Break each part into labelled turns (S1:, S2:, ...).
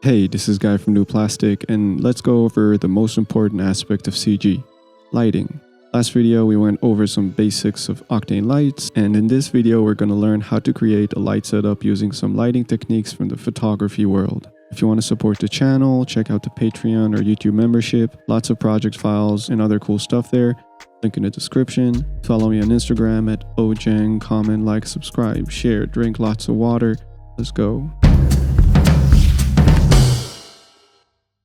S1: Hey, this is Guy from New Plastic, and let's go over the most important aspect of CG, lighting. Last video we went over some basics of octane lights, and in this video we're going to learn how to create a light setup using some lighting techniques from the photography world. If you want to support the channel, check out the Patreon or YouTube membership, lots of project files and other cool stuff there. Link in the description. Follow me on Instagram at ojang, comment, like, subscribe, share, drink lots of water. Let's go.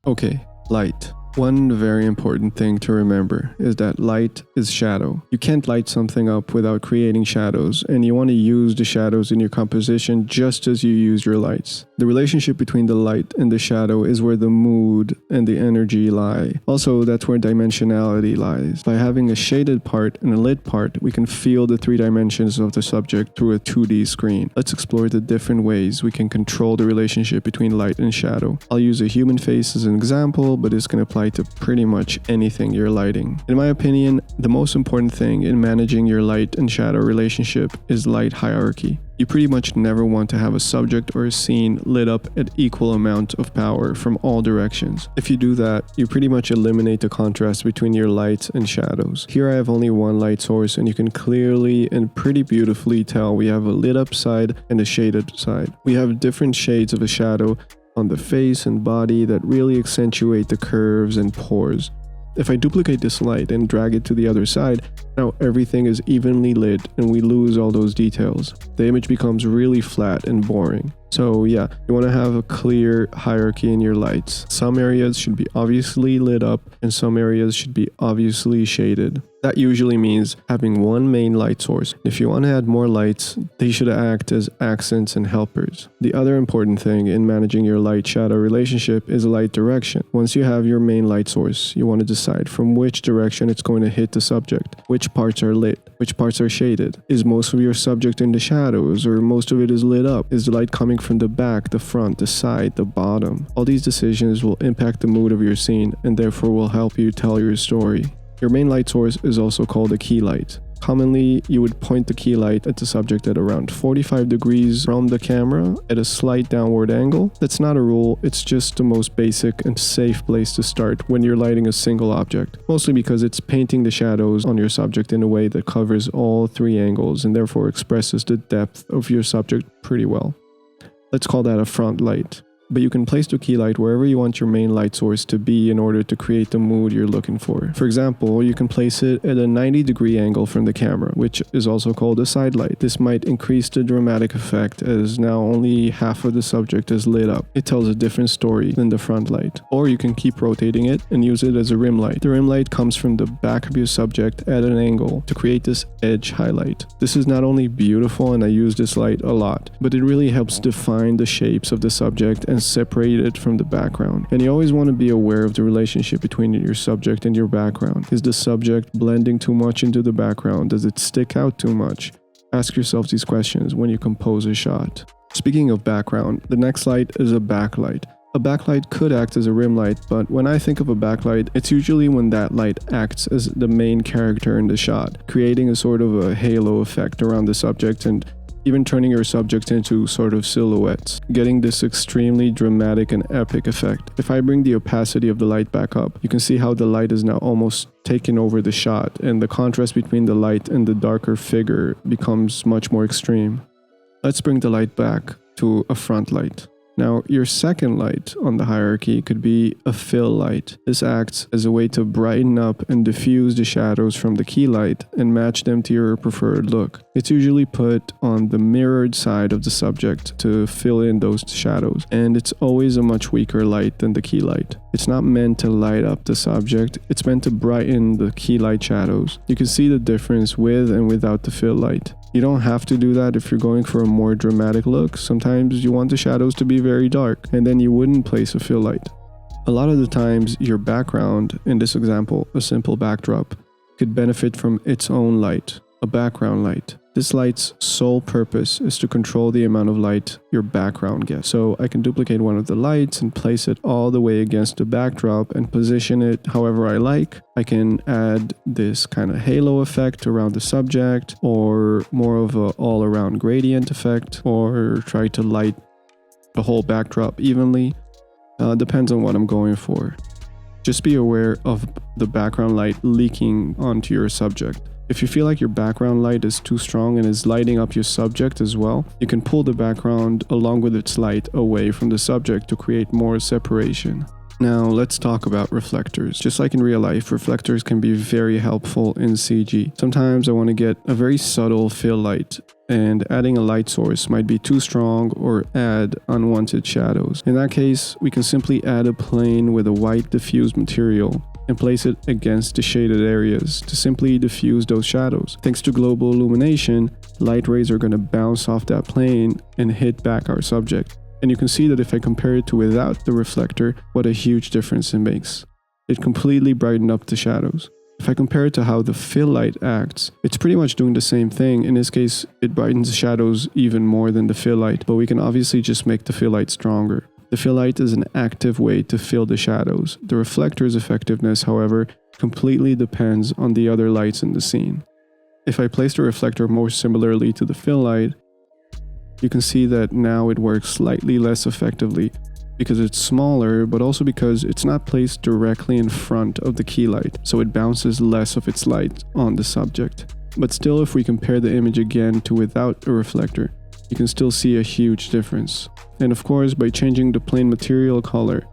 S1: Okay, light. One very important thing to remember is that light is shadow. You can't light something up without creating shadows, and you want to use the shadows in your composition just as you use your lights. The relationship between the light and the shadow is where the mood and the energy lie. Also, that's where dimensionality lies. By having a shaded part and a lit part, we can feel the three dimensions of the subject through a 2D screen. Let's explore the different ways we can control the relationship between light and shadow. I'll use a human face as an example, but this can apply to pretty much anything you're lighting. In my opinion, the most important thing in managing your light and shadow relationship is light hierarchy. You pretty much never want to have a subject or a scene lit up at equal amount of power from all directions. If you do that, you pretty much eliminate the contrast between your lights and shadows. Here I have only one light source, and you can clearly and pretty beautifully tell we have a lit up side and a shaded side. We have different shades of a shadow on the face and body that really accentuate the curves and pores. If I duplicate this light and drag it to the other side, now everything is evenly lit and we lose all those details. The image becomes really flat and boring. So yeah, you want to have a clear hierarchy in your lights. Some areas should be obviously lit up and some areas should be obviously shaded. That usually means having one main light source. If you want to add more lights, they should act as accents and helpers. The other important thing in managing your light-shadow relationship is light direction. Once you have your main light source, you want to decide from which direction it's going to hit the subject. Which parts are lit? Which parts are shaded? Is most of your subject in the shadows, or most of it is lit up? Is the light coming from the back, the front, the side, the bottom? All these decisions will impact the mood of your scene and therefore will help you tell your story. Your main light source is also called a key light. Commonly, you would point the key light at the subject at around 45 degrees from the camera at a slight downward angle. That's not a rule, it's just the most basic and safe place to start when you're lighting a single object. Mostly because it's painting the shadows on your subject in a way that covers all three angles and therefore expresses the depth of your subject pretty well. Let's call that a front light. But you can place the key light wherever you want your main light source to be in order to create the mood you're looking for. For example, you can place it at a 90-degree angle from the camera, which is also called a side light. This might increase the dramatic effect as now only half of the subject is lit up. It tells a different story than the front light. Or you can keep rotating it and use it as a rim light. The rim light comes from the back of your subject at an angle to create this edge highlight. This is not only beautiful, and I use this light a lot, but it really helps define the shapes of the subject and separate it from the background. And you always want to be aware of the relationship between your subject and your background. Is the subject blending too much into the background? Does it stick out too much? Ask yourself these questions when you compose a shot. Speaking of background, the next light is a backlight. A backlight could act as a rim light, but when I think of a backlight, it's usually when that light acts as the main character in the shot, creating a sort of a halo effect around the subject and even turning your subject into sort of silhouettes, getting this extremely dramatic and epic effect. If I bring the opacity of the light back up, you can see how the light is now almost taken over the shot, and the contrast between the light and the darker figure becomes much more extreme. Let's bring the light back to a front light. Now, your second light on the hierarchy could be a fill light. This acts as a way to brighten up and diffuse the shadows from the key light and match them to your preferred look. It's usually put on the mirrored side of the subject to fill in those shadows, and it's always a much weaker light than the key light. It's not meant to light up the subject, it's meant to brighten the key light shadows. You can see the difference with and without the fill light. You don't have to do that if you're going for a more dramatic look. Sometimes you want the shadows to be very dark, and then you wouldn't place a fill light. A lot of the times, your background, in this example, a simple backdrop, could benefit from its own light, a background light. This light's sole purpose is to control the amount of light your background gets. So I can duplicate one of the lights and place it all the way against the backdrop and position it however I like. I can add this kind of halo effect around the subject, or more of a all-around gradient effect, or try to light the whole backdrop evenly. Depends on what I'm going for. Just be aware of the background light leaking onto your subject. If you feel like your background light is too strong and is lighting up your subject as well, you can pull the background along with its light away from the subject to create more separation. Now let's talk about reflectors. Just like in real life, reflectors can be very helpful in CG. Sometimes I want to get a very subtle fill light, and adding a light source might be too strong or add unwanted shadows. In that case, we can simply add a plane with a white diffused material and place it against the shaded areas to simply diffuse those shadows. Thanks to global illumination, light rays are going to bounce off that plane and hit back our subject. And you can see that if I compare it to without the reflector, what a huge difference it makes. It completely brightened up the shadows. If I compare it to how the fill light acts, it's pretty much doing the same thing. In this case, it brightens the shadows even more than the fill light, but we can obviously just make the fill light stronger. The fill light is an active way to fill the shadows. The reflector's effectiveness, however, completely depends on the other lights in the scene. If I place the reflector more similarly to the fill light, you can see that now it works slightly less effectively because it's smaller, but also because it's not placed directly in front of the key light, so it bounces less of its light on the subject. But still, if we compare the image again to without a reflector, you can still see a huge difference. And of course, by changing the plane material color,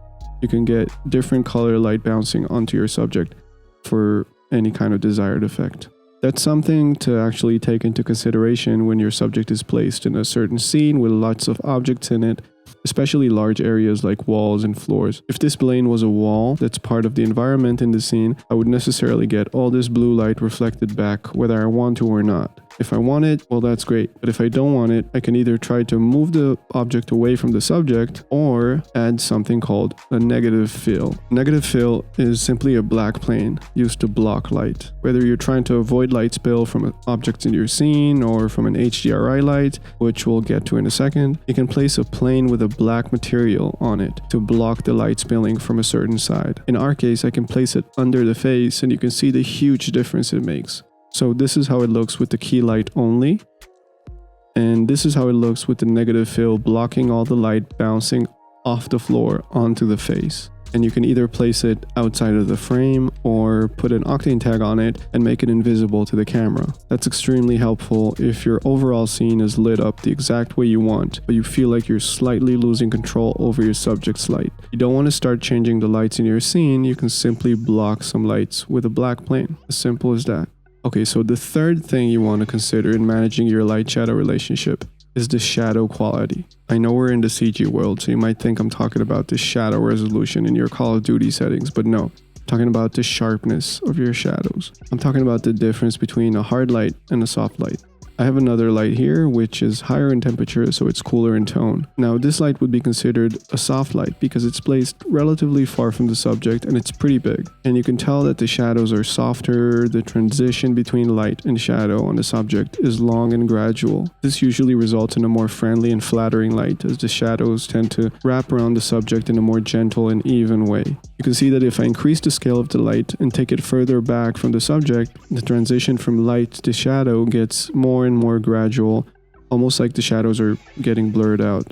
S1: you can get different color light bouncing onto your subject for any kind of desired effect. That's something to actually take into consideration when your subject is placed in a certain scene with lots of objects in it, especially large areas like walls and floors. If this plane was a wall that's part of the environment in the scene, I would necessarily get all this blue light reflected back whether I want to or not. If I want it, well, that's great. But if I don't want it, I can either try to move the object away from the subject or add something called a negative fill. Negative fill is simply a black plane used to block light. Whether you're trying to avoid light spill from objects in your scene or from an HDRI light, which we'll get to in a second, you can place a plane with a black material on it to block the light spilling from a certain side. In our case, I can place it under the face and you can see the huge difference it makes. So this is how it looks with the key light only. And this is how it looks with the negative fill blocking all the light bouncing off the floor onto the face. And you can either place it outside of the frame or put an octane tag on it and make it invisible to the camera. That's extremely helpful if your overall scene is lit up the exact way you want, but you feel like you're slightly losing control over your subject's light. You don't want to start changing the lights in your scene, you can simply block some lights with a black plane. As simple as that. Okay, so the third thing you want to consider in managing your light-shadow relationship is the shadow quality. I know we're in the CG world, so you might think I'm talking about the shadow resolution in your Call of Duty settings, but no. I'm talking about the sharpness of your shadows. I'm talking about the difference between a hard light and a soft light. I have another light here, which is higher in temperature, so it's cooler in tone. Now, this light would be considered a soft light because it's placed relatively far from the subject and it's pretty big. And you can tell that the shadows are softer, the transition between light and shadow on the subject is long and gradual. This usually results in a more friendly and flattering light as the shadows tend to wrap around the subject in a more gentle and even way. You can see that if I increase the scale of the light and take it further back from the subject, the transition from light to shadow gets more and more gradual, almost like the shadows are getting blurred out.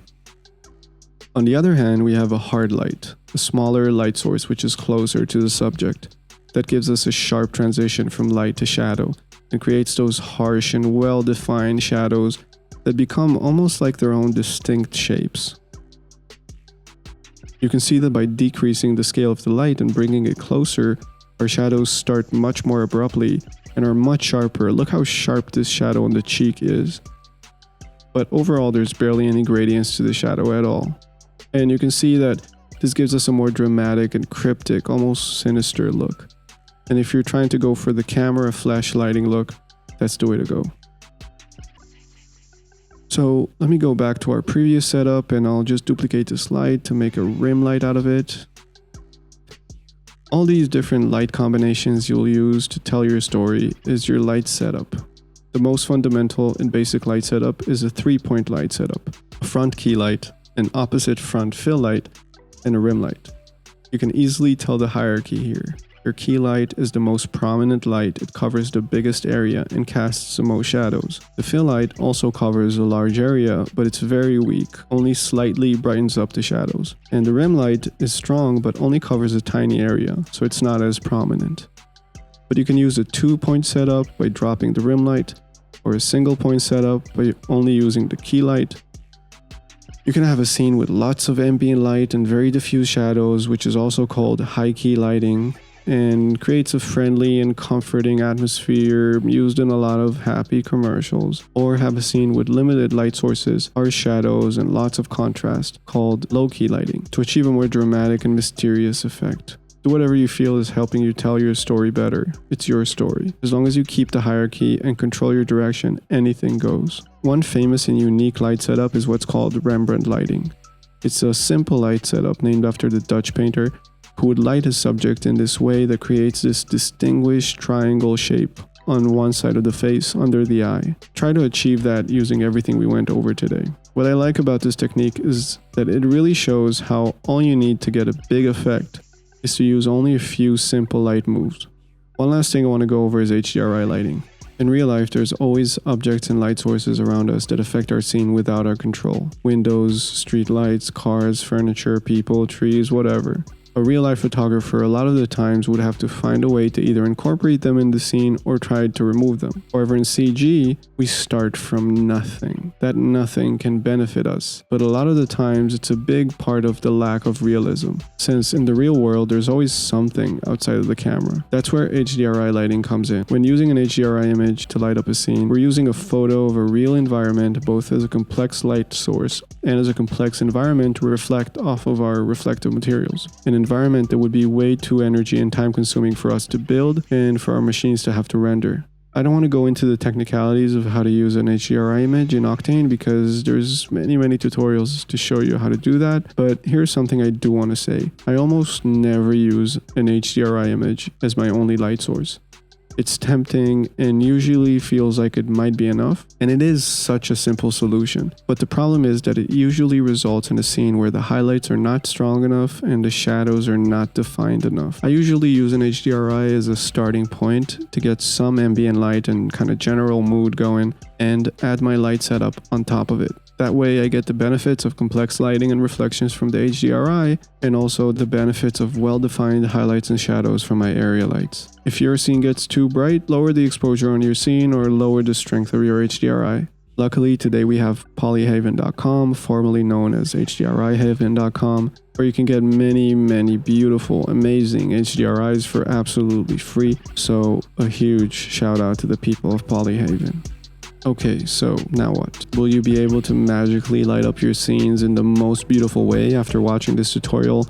S1: On the other hand, we have a hard light, a smaller light source which is closer to the subject. That gives us a sharp transition from light to shadow and creates those harsh and well-defined shadows that become almost like their own distinct shapes. You can see that by decreasing the scale of the light and bringing it closer, our shadows start much more abruptly and are much sharper. Look how sharp this shadow on the cheek is. But overall, there's barely any gradients to the shadow at all. And you can see that this gives us a more dramatic and cryptic, almost sinister look. And if you're trying to go for the camera flash lighting look, that's the way to go. So let me go back to our previous setup and I'll just duplicate this light to make a rim light out of it. All these different light combinations you'll use to tell your story is your light setup. The most fundamental and basic light setup is a 3-point light setup. A front key light, an opposite front fill light, and a rim light. You can easily tell the hierarchy here. Your key light is the most prominent light. It covers the biggest area and casts the most shadows. The fill light also covers a large area, but it's very weak, only slightly brightens up the shadows. And the rim light is strong, but only covers a tiny area, so it's not as prominent. But you can use a 2-point setup by dropping the rim light, or a single point setup by only using the key light. You can have a scene with lots of ambient light and very diffuse shadows, which is also called high key lighting, and creates a friendly and comforting atmosphere used in a lot of happy commercials. Or have a scene with limited light sources, harsh shadows, and lots of contrast, called low-key lighting, to achieve a more dramatic and mysterious effect. Do whatever you feel is helping you tell your story better. It's your story. As long as you keep the hierarchy and control your direction, anything goes. One famous and unique light setup is what's called Rembrandt lighting. It's a simple light setup named after the Dutch painter who would light his subject in this way that creates this distinguished triangle shape on one side of the face under the eye. Try to achieve that using everything we went over today. What I like about this technique is that it really shows how all you need to get a big effect is to use only a few simple light moves. One last thing I want to go over is HDRI lighting. In real life, there's always objects and light sources around us that affect our scene without our control. Windows, street lights, cars, furniture, people, trees, whatever. A real-life photographer a lot of the times would have to find a way to either incorporate them in the scene or try to remove them. However, in CG, we start from nothing. That nothing can benefit us, but a lot of the times it's a big part of the lack of realism, since in the real world there's always something outside of the camera. That's where HDRI lighting comes in. When using an HDRI image to light up a scene, we're using a photo of a real environment both as a complex light source and as a complex environment to reflect off of our reflective materials. An environment that would be way too energy and time consuming for us to build and for our machines to have to render. I don't want to go into the technicalities of how to use an HDRI image in Octane because there's many tutorials to show you how to do that, but here's something I do want to say. I almost never use an HDRI image as my only light source. It's tempting and usually feels like it might be enough, and it is such a simple solution. But the problem is that it usually results in a scene where the highlights are not strong enough and the shadows are not defined enough. I usually use an HDRI as a starting point to get some ambient light and kind of general mood going, and add my light setup on top of it. That way I get the benefits of complex lighting and reflections from the HDRI, and also the benefits of well-defined highlights and shadows from my area lights. If your scene gets too bright, lower the exposure on your scene or lower the strength of your HDRI. Luckily, today we have polyhaven.com, formerly known as HDRIhaven.com, where you can get many beautiful, amazing HDRIs for absolutely free. So a huge shout out to the people of Polyhaven. Okay, so now what? Will you be able to magically light up your scenes in the most beautiful way after watching this tutorial?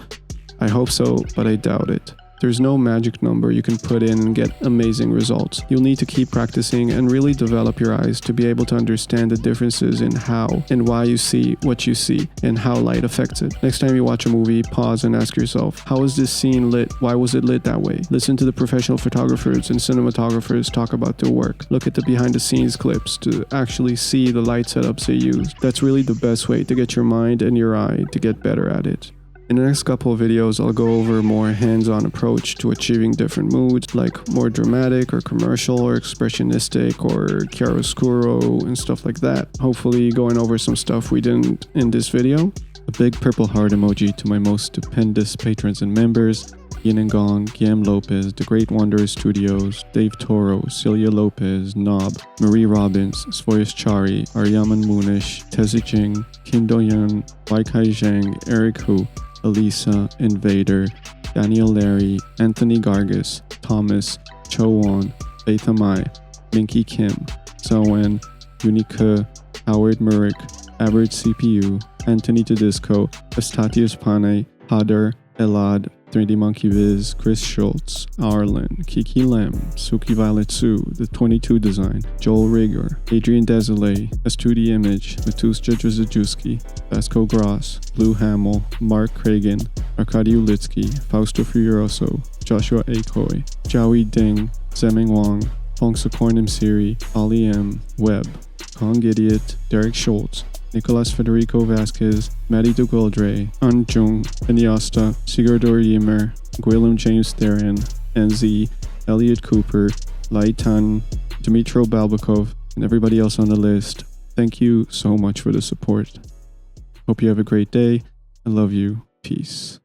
S1: I hope so, but I doubt it. There's no magic number you can put in and get amazing results. You'll need to keep practicing and really develop your eyes to be able to understand the differences in how and why you see what you see and how light affects it. Next time you watch a movie, pause and ask yourself, how is this scene lit? Why was it lit that way? Listen to the professional photographers and cinematographers talk about their work. Look at the behind the scenes clips to actually see the light setups they use. That's really the best way to get your mind and your eye to get better at it. In the next couple of videos, I'll go over a more hands-on approach to achieving different moods, like more dramatic or commercial or expressionistic or chiaroscuro and stuff like that. Hopefully going over some stuff we didn't in this video. A big purple heart emoji to my most stupendous patrons and members: Yin and Gong, Guillaume Lopez, The Great Wanderers Studios, Dave Toro, Celia Lopez, Nob, Marie Robbins, Svoyas Chari, Aryaman Munish, Tezi Jing, Kim Do-yoon, Waikai Zhang, Eric Hu, Elisa, Invader, Daniel Larry, Anthony Gargas, Thomas, Cho Won, Faith Amai, Minky Kim, Zoen, Unica, Howard Murick, Average CPU, Anthony Tedisco, Estatius Pane, Hadar, Elad, 3D Monkey Viz, Chris Schultz, Arlen, Kiki Lem, Suki Violet Sue, The 22 Design, Joel Rigger, Adrian Desolé, S2D Image, Matusja Drzejuski, Vasco Gross, Blue Hamill, Mark Cragen, Arkady Ulitsky, Fausto Furioso, Joshua Akoi, Jowie Ding, Zeming Wong, Fongsakorn Msiri, Ali M, Webb, Kong Idiot, Derek Schultz, Nicolas Federico Vasquez, Maddie Duguildre, An Jung, Inyosta, Sigurdur Ymer, Gwilym James Theron, NZ, Elliot Cooper, Lai Tan, Dmitro Balbakov, and everybody else on the list. Thank you so much for the support. Hope you have a great day. I love you. Peace.